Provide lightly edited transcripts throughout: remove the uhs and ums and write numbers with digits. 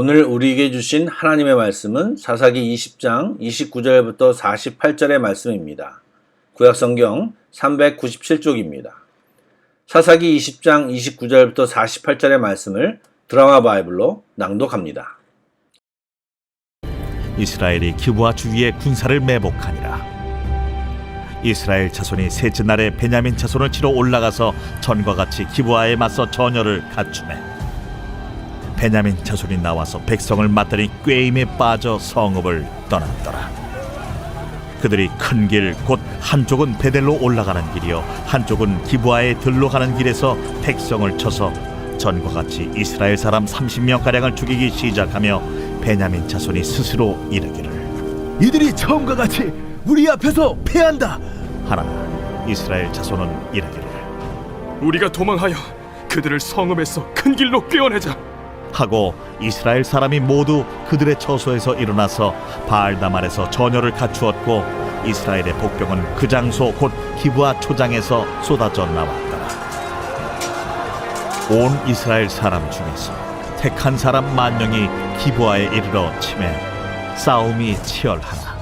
오늘 우리에게 주신 하나님의 말씀은 사사기 20장 29절부터 48절의 말씀입니다. 구약성경 397쪽입니다. 사사기 20장 29절부터 48절의 말씀을 드라마 바이블로 낭독합니다. 이스라엘이 기브아 주위에 군사를 매복하니라. 이스라엘 자손이 셋째 날에 베냐민 자손을 치러 올라가서 전과 같이 기브아에 맞서 전열을 갖추매 베냐민 자손이 나와서 백성을 맞더니 꾀임에 빠져 성읍을 떠났더라. 그들이 큰 길 곧 한쪽은 베델로 올라가는 길이요 한쪽은 기브아에 들로 가는 길에서 백성을 쳐서 전과 같이 이스라엘 사람 30명가량을 죽이기 시작하며 베냐민 자손이 스스로 이르기를 이들이 처음과 같이 우리 앞에서 패한다 하나 이스라엘 자손은 이르기를 우리가 도망하여 그들을 성읍에서 큰 길로 꿰어내자 하고 이스라엘 사람이 모두 그들의 처소에서 일어나서 바알다말에서 전열을 갖추었고 이스라엘의 복병은 그 장소 곧 기브아 초장에서 쏟아져 나왔더라. 온 이스라엘 사람 중에서 택한 사람 10,000명이 기브아에 이르러 치매 싸움이 치열하나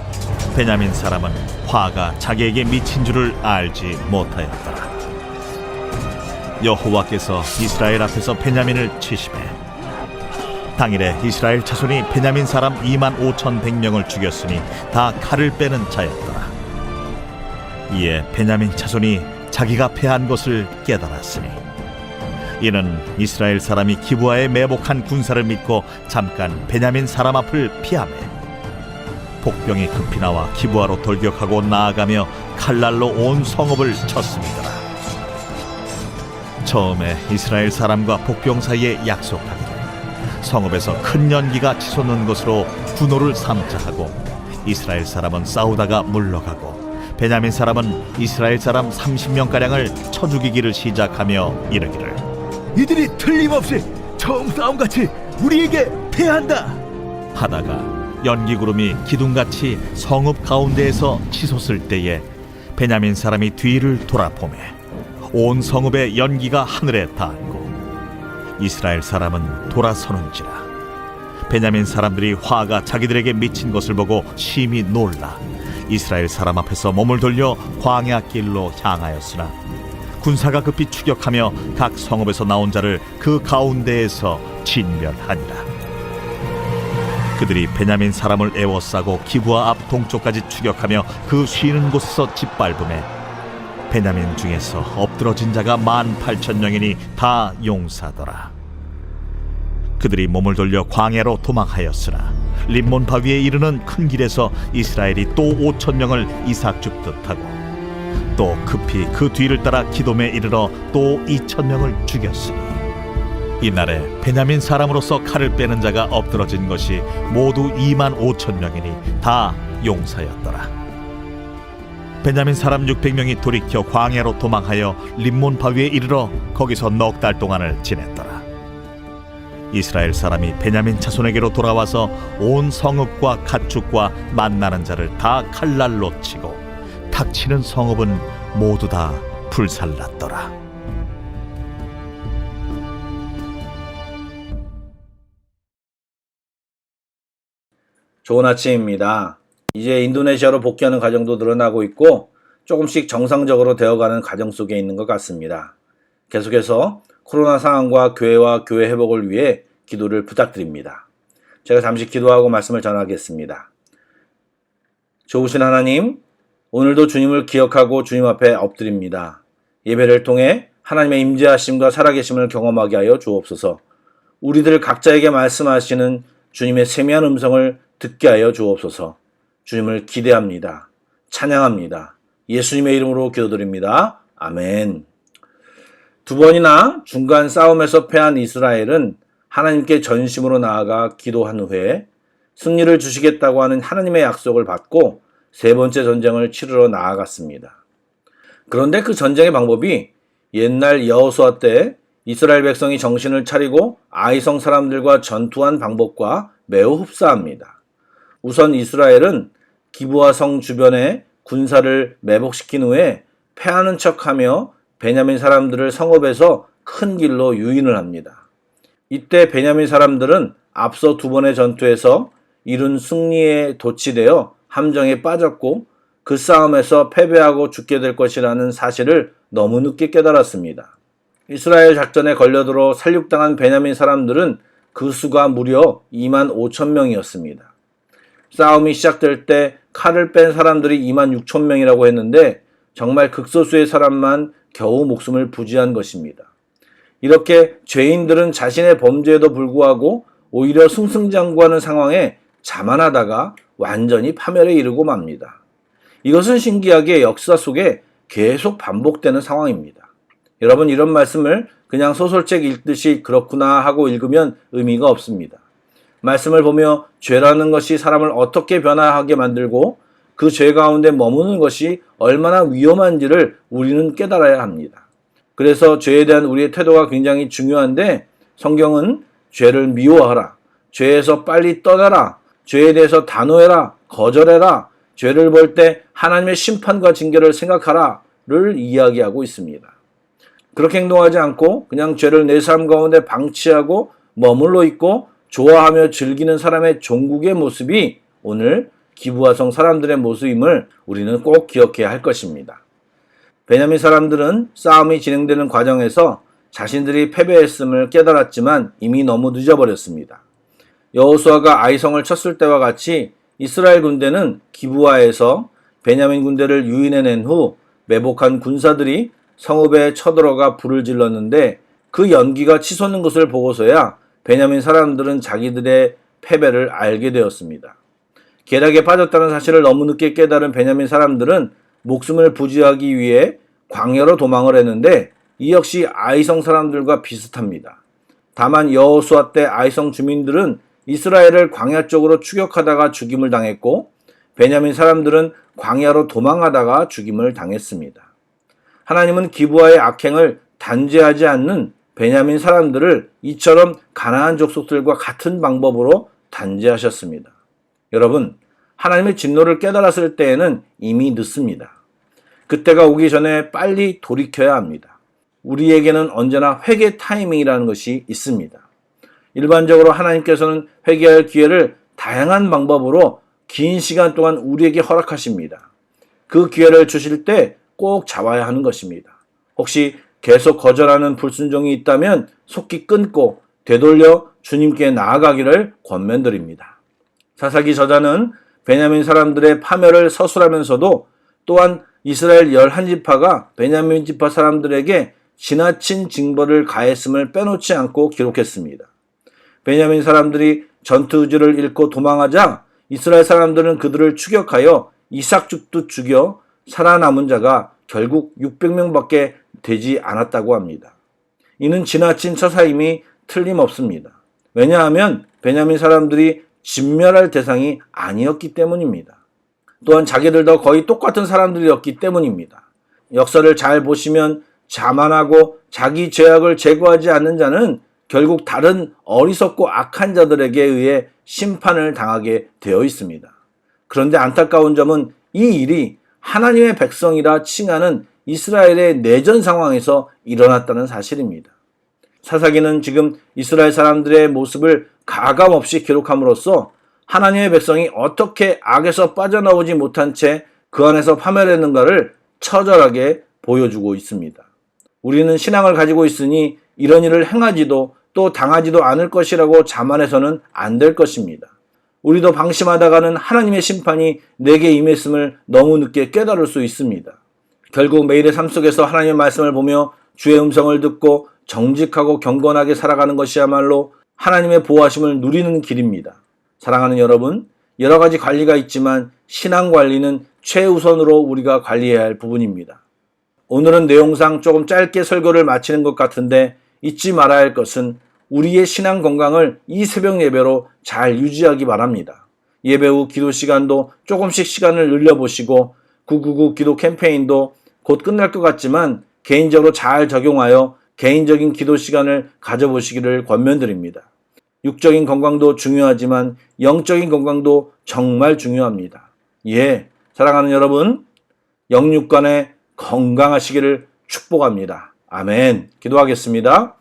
베냐민 사람은 화가 자기에게 미친 줄을 알지 못하였더라. 여호와께서 이스라엘 앞에서 베냐민을 치시매 당일에 이스라엘 자손이 베냐민 사람 25,100명을 죽였으니 다 칼을 빼는 자였더라. 이에 베냐민 자손이 자기가 패한 것을 깨달았으니 이는 이스라엘 사람이 기브아에 매복한 군사를 믿고 잠깐 베냐민 사람 앞을 피하매 복병이 급히 나와 기브아로 돌격하고 나아가며 칼날로 온 성읍을 쳤음이더라. 처음에 이스라엘 사람과 복병 사이에 약속하기를 성읍에서 큰 연기가 치솟는 것으로 분노를 삼자 하고 이스라엘 사람은 싸우다가 물러가고 베냐민 사람은 이스라엘 사람 30명가량을 쳐 죽이기를 시작하며 이르기를 이들이 틀림없이 처음 싸움같이 우리에게 패한다 하다가 연기구름이 기둥같이 성읍 가운데에서 치솟을 때에 베냐민 사람이 뒤를 돌아보매 온 성읍의 연기가 하늘에 닿았고 이스라엘 사람은 돌아서는지라. 베냐민 사람들이 화가 자기들에게 미친 것을 보고 심히 놀라 이스라엘 사람 앞에서 몸을 돌려 광야 길로 향하였으나 군사가 급히 추격하며 각 성읍에서 나온 자를 그 가운데에서 진멸하니라. 그들이 베냐민 사람을 에워싸고 기브아 앞 동쪽까지 추격하며 그 쉬는 곳에서 짓밟음에 베냐민 중에서 엎드러진 자가 18,000명이니 다 용사더라. 그들이 몸을 돌려 광야로 도망하였으나 림몬 바위에 이르는 큰 길에서 이스라엘이 또 5,000명을 이삭 줍듯 하고 또 급히 그 뒤를 따라 기돔에 이르러 또 2,000명을 죽였으니 이날에 베냐민 사람으로서 칼을 빼는 자가 엎드러진 것이 모두 25,000명이니 다 용사였더라. 베냐민 사람 600명이 돌이켜 광야로 도망하여 림몬 바위에 이르러 거기서 넉 달 동안을 지냈더라. 이스라엘 사람이 베냐민 자손에게로 돌아와서 온 성읍과 가축과 만나는 자를 다 칼날로 치고 탁치는 성읍은 모두 다 불살랐더라. 좋은 아침입니다. 이제 인도네시아로 복귀하는 가정도 늘어나고 있고 조금씩 정상적으로 되어가는 과정 속에 있는 것 같습니다. 계속해서 코로나 상황과 교회와 교회 회복을 위해 기도를 부탁드립니다. 제가 잠시 기도하고 말씀을 전하겠습니다. 좋으신 하나님, 오늘도 주님을 기억하고 주님 앞에 엎드립니다. 예배를 통해 하나님의 임재하심과 살아계심을 경험하게 하여 주옵소서. 우리들 각자에게 말씀하시는 주님의 세미한 음성을 듣게 하여 주옵소서. 주님을 기대합니다. 찬양합니다. 예수님의 이름으로 기도드립니다. 아멘. 2번이나 중간 싸움에서 패한 이스라엘은 하나님께 전심으로 나아가 기도한 후에 승리를 주시겠다고 하는 하나님의 약속을 받고 3번째 전쟁을 치르러 나아갔습니다. 그런데 그 전쟁의 방법이 옛날 여호수아 때 이스라엘 백성이 정신을 차리고 아이성 사람들과 전투한 방법과 매우 흡사합니다. 우선 이스라엘은 기브아 성 주변에 군사를 매복시킨 후에 패하는 척하며 베냐민 사람들을 성읍에서 큰 길로 유인을 합니다. 이때 베냐민 사람들은 앞서 두 번의 전투에서 이룬 승리에 도취되어 함정에 빠졌고 그 싸움에서 패배하고 죽게 될 것이라는 사실을 너무 늦게 깨달았습니다. 이스라엘 작전에 걸려들어 살육당한 베냐민 사람들은 그 수가 무려 2만 5천 명이었습니다. 싸움이 시작될 때 칼을 뺀 사람들이 2만 6천 명이라고 했는데 정말 극소수의 사람만 겨우 목숨을 부지한 것입니다. 이렇게 죄인들은 자신의 범죄에도 불구하고 오히려 승승장구하는 상황에 자만하다가 완전히 파멸에 이르고 맙니다. 이것은 신기하게 역사 속에 계속 반복되는 상황입니다. 여러분, 이런 말씀을 그냥 소설책 읽듯이 그렇구나 하고 읽으면 의미가 없습니다. 말씀을 보며 죄라는 것이 사람을 어떻게 변화하게 만들고 그 죄 가운데 머무는 것이 얼마나 위험한지를 우리는 깨달아야 합니다. 그래서 죄에 대한 우리의 태도가 굉장히 중요한데 성경은 죄를 미워하라, 죄에서 빨리 떠나라, 죄에 대해서 단호해라, 거절해라, 죄를 볼 때 하나님의 심판과 징계를 생각하라를 이야기하고 있습니다. 그렇게 행동하지 않고 그냥 죄를 내 삶 가운데 방치하고 머물러 있고 좋아하며 즐기는 사람의 종국의 모습이 오늘 기브아성 사람들의 모습임을 우리는 꼭 기억해야 할 것입니다. 베냐민 사람들은 싸움이 진행되는 과정에서 자신들이 패배했음을 깨달았지만 이미 너무 늦어버렸습니다. 여호수아가 아이성을 쳤을 때와 같이 이스라엘 군대는 기브아에서 베냐민 군대를 유인해낸 후 매복한 군사들이 성읍에 쳐들어가 불을 질렀는데 그 연기가 치솟는 것을 보고서야 베냐민 사람들은 자기들의 패배를 알게 되었습니다. 계략에 빠졌다는 사실을 너무 늦게 깨달은 베냐민 사람들은 목숨을 부지하기 위해 광야로 도망을 했는데 이 역시 아이성 사람들과 비슷합니다. 다만 여호수아 때 아이성 주민들은 이스라엘을 광야 쪽으로 추격하다가 죽임을 당했고 베냐민 사람들은 광야로 도망하다가 죽임을 당했습니다. 하나님은 기브아의 악행을 단죄하지 않는 베냐민 사람들을 이처럼 가나안 족속들과 같은 방법으로 단죄하셨습니다. 여러분, 하나님의 진노를 깨달았을 때에는 이미 늦습니다. 그때가 오기 전에 빨리 돌이켜야 합니다. 우리에게는 언제나 회개 타이밍이라는 것이 있습니다. 일반적으로 하나님께서는 회개할 기회를 다양한 방법으로 긴 시간 동안 우리에게 허락하십니다. 그 기회를 주실 때 꼭 잡아야 하는 것입니다. 혹시 계속 거절하는 불순종이 있다면 속히 끊고 되돌려 주님께 나아가기를 권면드립니다. 사사기 저자는 베냐민 사람들의 파멸을 서술하면서도 또한 이스라엘 11지파가 베냐민 지파 사람들에게 지나친 징벌을 가했음을 빼놓지 않고 기록했습니다. 베냐민 사람들이 전투 의지를 잃고 도망하자 이스라엘 사람들은 그들을 추격하여 이삭죽도 죽여 살아남은 자가 결국 600명밖에 되지 않았다고 합니다. 이는 지나친 처사임이 틀림없습니다. 왜냐하면 베냐민 사람들이 진멸할 대상이 아니었기 때문입니다. 또한 자기들도 거의 똑같은 사람들이었기 때문입니다. 역사를 잘 보시면 자만하고 자기 죄악을 제거하지 않는 자는 결국 다른 어리석고 악한 자들에게 의해 심판을 당하게 되어 있습니다. 그런데 안타까운 점은 이 일이 하나님의 백성이라 칭하는 이스라엘의 내전 상황에서 일어났다는 사실입니다. 사사기는 지금 이스라엘 사람들의 모습을 가감없이 기록함으로써 하나님의 백성이 어떻게 악에서 빠져나오지 못한 채 그 안에서 파멸했는가를 처절하게 보여주고 있습니다. 우리는 신앙을 가지고 있으니 이런 일을 행하지도 또 당하지도 않을 것이라고 자만해서는 안 될 것입니다. 우리도 방심하다가는 하나님의 심판이 내게 임했음을 너무 늦게 깨달을 수 있습니다. 결국 매일의 삶 속에서 하나님의 말씀을 보며 주의 음성을 듣고 정직하고 경건하게 살아가는 것이야말로 하나님의 보호하심을 누리는 길입니다. 사랑하는 여러분, 여러 가지 관리가 있지만 신앙 관리는 최우선으로 우리가 관리해야 할 부분입니다. 오늘은 내용상 조금 짧게 설교를 마치는 것 같은데 잊지 말아야 할 것은 우리의 신앙 건강을 이 새벽 예배로 잘 유지하기 바랍니다. 예배 후 기도 시간도 조금씩 시간을 늘려보시고 999 기도 캠페인도 곧 끝날 것 같지만 개인적으로 잘 적용하여 개인적인 기도 시간을 가져보시기를 권면드립니다. 육적인 건강도 중요하지만 영적인 건강도 정말 중요합니다. 예, 사랑하는 여러분, 영육간에 건강하시기를 축복합니다. 아멘. 기도하겠습니다.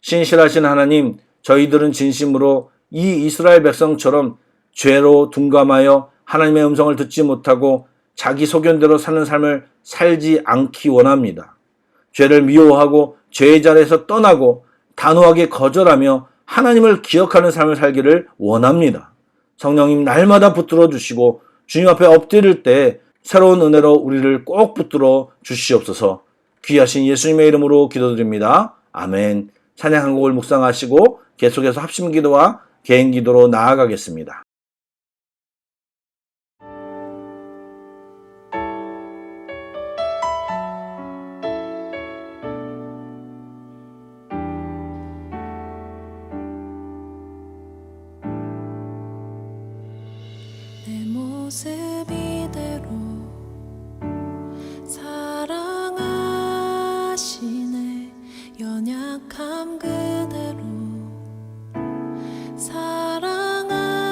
신실하신 하나님, 저희들은 진심으로 이 이스라엘 백성처럼 죄로 둔감하여 하나님의 음성을 듣지 못하고 자기 소견대로 사는 삶을 살지 않기 원합니다. 죄를 미워하고 죄의 자리에서 떠나고 단호하게 거절하며 하나님을 기억하는 삶을 살기를 원합니다. 성령님 날마다 붙들어 주시고 주님 앞에 엎드릴 때 새로운 은혜로 우리를 꼭 붙들어 주시옵소서. 귀하신 예수님의 이름으로 기도드립니다. 아멘. 찬양 한 곡을 묵상하시고 계속해서 합심기도와 개인기도로 나아가겠습니다. 내 모습 이대로 사랑하시네. 연약함 그대로 사랑하시네.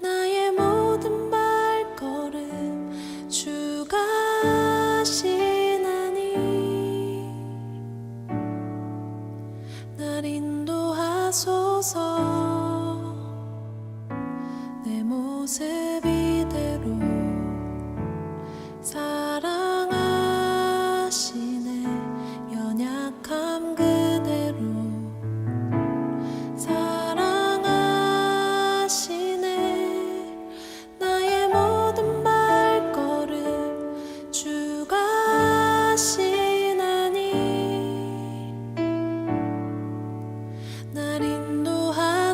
나의 모든 발걸음 주가 하시나니 날 인도하소서. 내 모습 이대로 사랑하시네. 연약함 그대로 사랑하시네. 나의 모든 발걸음 주가 하시나니 날 인도하소서.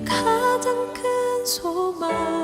가장 큰 소망